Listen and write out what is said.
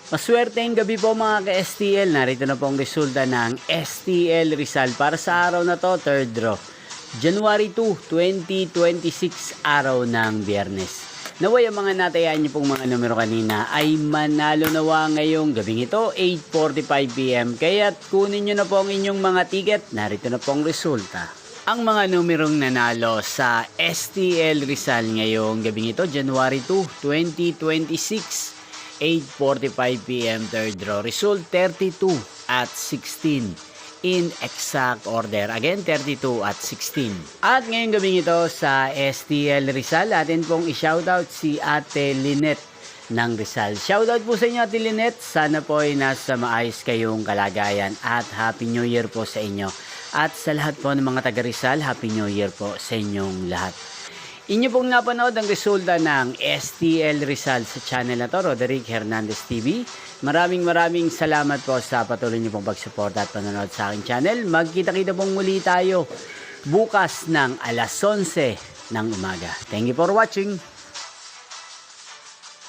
Maswerteng gabi po mga ka-STL. Narito na po ang resulta ng STL Rizal para sa araw na to, third draw. January 2, 2026, araw ng Biyernes. Naway ang mga natayaan niyo pong mga numero kanina ay manalo nawa ngayong gabing ito, 8:45 PM. Kaya kunin niyo na po ang inyong mga ticket. Narito na po ang resulta. Ang mga numerong nanalo sa STL Rizal ngayong gabing ito, January 2, 2026. 8:45 PM third draw. Result 32 at 16 in exact order. Again, 32 at 16. At ngayong gabing ito sa STL Rizal, atin pong i-shoutout si Ate Lynette ng Rizal. Shoutout po sa inyo, Ate Lynette. Sana po ay nasa maayos kayong kalagayan at Happy New Year po sa inyo. At sa lahat po ng mga taga Rizal, Happy New Year po sa inyong lahat. Inyo pong napanood ang resulta ng STL Rizal sa channel na to, Roderick Hernandez TV. Maraming salamat po sa patuloy niyo pong pagsuporta at panonood sa aking channel. Magkita-kita pong muli tayo bukas ng alas 11 ng umaga. Thank you for watching.